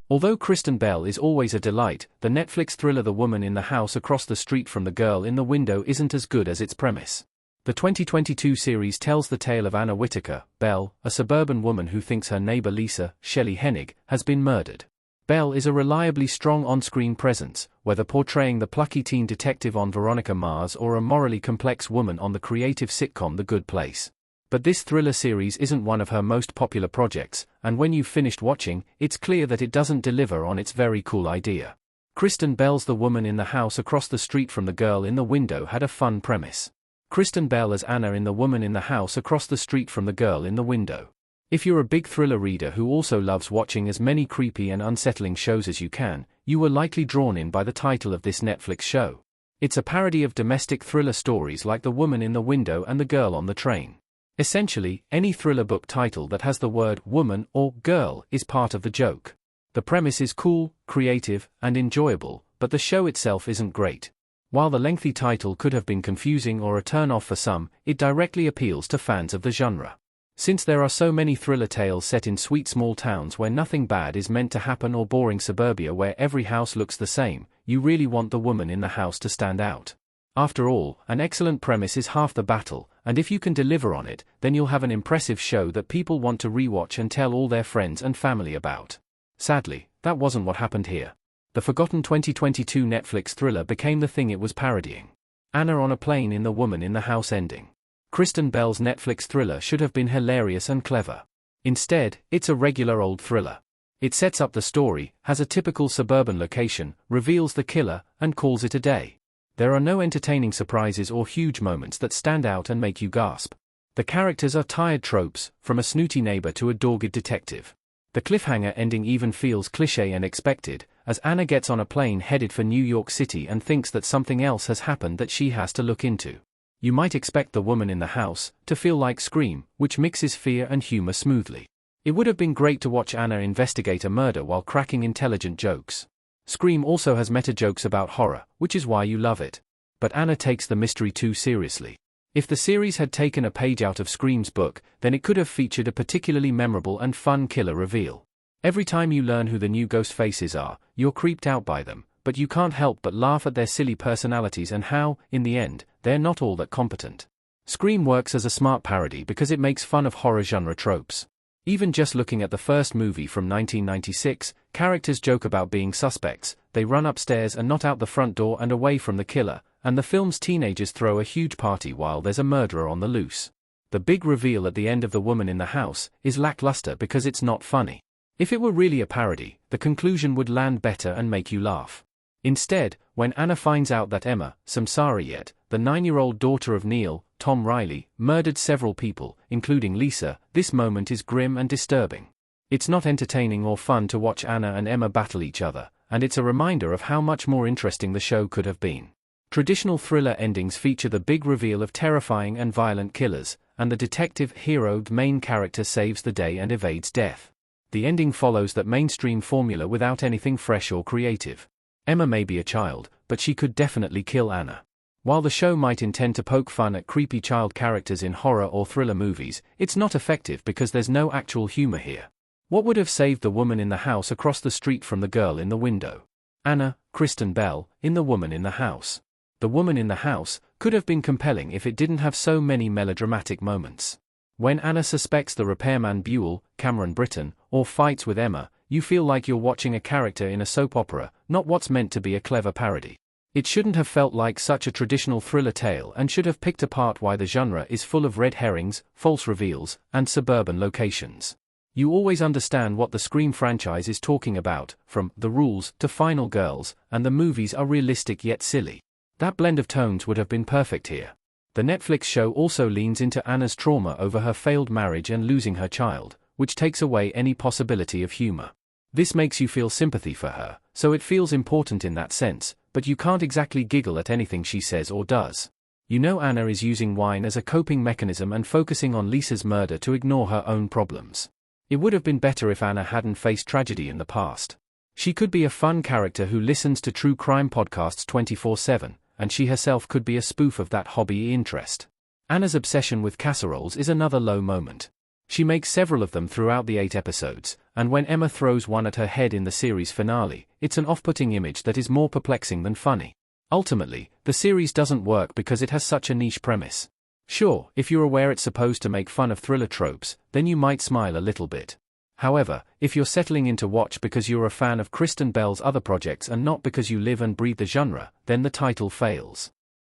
Although Kristen Bell is always a delight, the Netflix thriller The Woman in the House Across the Street from the Girl in the Window isn't as good as its premise. The 2022 series tells the tale of Anna Whitaker, Bell, a suburban woman who thinks her neighbor Lisa, Shelley Hennig, has been murdered. Bell is a reliably strong on-screen presence, whether portraying the plucky teen detective on Veronica Mars or a morally complex woman on the creative sitcom The Good Place. But this thriller series isn't one of her most popular projects, and when you've finished watching, it's clear that it doesn't deliver on its very cool idea. Kristen Bell's The Woman in the House Across the Street from the Girl in the Window had a fun premise. Kristen Bell as Anna in The Woman in the House Across the Street from the Girl in the Window. If you're a big thriller reader who also loves watching as many creepy and unsettling shows as you can, you were likely drawn in by the title of this Netflix show. It's a parody of domestic thriller stories like The Woman in the Window and The Girl on the Train. Essentially, any thriller book title that has the word woman or girl is part of the joke. The premise is cool, creative, and enjoyable, but the show itself isn't great. While the lengthy title could have been confusing or a turn-off for some, it directly appeals to fans of the genre. Since there are so many thriller tales set in sweet small towns where nothing bad is meant to happen or boring suburbia where every house looks the same, you really want the woman in the house to stand out. After all, an excellent premise is half the battle, and if you can deliver on it, then you'll have an impressive show that people want to rewatch and tell all their friends and family about. Sadly, that wasn't what happened here. The forgotten 2022 Netflix thriller became the thing it was parodying. Anna on a plane in The Woman in the House ending. Kristen Bell's Netflix thriller should have been hilarious and clever. Instead, it's a regular old thriller. It sets up the story, has a typical suburban location, reveals the killer, and calls it a day. There are no entertaining surprises or huge moments that stand out and make you gasp. The characters are tired tropes, from a snooty neighbor to a dogged detective. The cliffhanger ending even feels cliché and expected, as Anna gets on a plane headed for New York City and thinks that something else has happened that she has to look into. You might expect The Woman in the House to feel like Scream, which mixes fear and humor smoothly. It would have been great to watch Anna investigate a murder while cracking intelligent jokes. Scream also has meta jokes about horror, which is why you love it. But Anna takes the mystery too seriously. If the series had taken a page out of Scream's book, then it could have featured a particularly memorable and fun killer reveal. Every time you learn who the new ghost faces are, you're creeped out by them, but you can't help but laugh at their silly personalities and how, in the end, they're not all that competent. Scream works as a smart parody because it makes fun of horror genre tropes. Even just looking at the first movie from 1996, characters joke about being suspects, they run upstairs and not out the front door and away from the killer, and the film's teenagers throw a huge party while there's a murderer on the loose. The big reveal at the end of The Woman in the House is lackluster because it's not funny. If it were really a parody, the conclusion would land better and make you laugh. Instead, when Anna finds out that Emma, Samsariet, the 9-year-old daughter of Neil, Tom Riley, murdered several people, including Lisa, this moment is grim and disturbing. It's not entertaining or fun to watch Anna and Emma battle each other, and it's a reminder of how much more interesting the show could have been. Traditional thriller endings feature the big reveal of terrifying and violent killers, and the detective heroed main character saves the day and evades death. The ending follows that mainstream formula without anything fresh or creative. Emma may be a child, but she could definitely kill Anna. While the show might intend to poke fun at creepy child characters in horror or thriller movies, it's not effective because there's no actual humor here. What would have saved The Woman in the House Across the Street from the Girl in the Window? Anna, Kristen Bell, in The Woman in the House. The Woman in the House could have been compelling if it didn't have so many melodramatic moments. When Anna suspects the repairman Buell, Cameron Britton, or fights with Emma, you feel like you're watching a character in a soap opera, not what's meant to be a clever parody. It shouldn't have felt like such a traditional thriller tale and should have picked apart why the genre is full of red herrings, false reveals, and suburban locations. You always understand what the Scream franchise is talking about, from The Rules to Final Girls, and the movies are realistic yet silly. That blend of tones would have been perfect here. The Netflix show also leans into Anna's trauma over her failed marriage and losing her child, which takes away any possibility of humor. This makes you feel sympathy for her, so it feels important in that sense, but you can't exactly giggle at anything she says or does. You know Anna is using wine as a coping mechanism and focusing on Lisa's murder to ignore her own problems. It would have been better if Anna hadn't faced tragedy in the past. She could be a fun character who listens to true crime podcasts 24/7, and she herself could be a spoof of that hobby interest. Anna's obsession with casseroles is another low moment. She makes several of them throughout the 8 episodes, and when Emma throws one at her head in the series finale, it's an off-putting image that is more perplexing than funny. Ultimately, the series doesn't work because it has such a niche premise. Sure, if you're aware it's supposed to make fun of thriller tropes, then you might smile a little bit. However, if you're settling in to watch because you're a fan of Kristen Bell's other projects and not because you live and breathe the genre, then the title fails.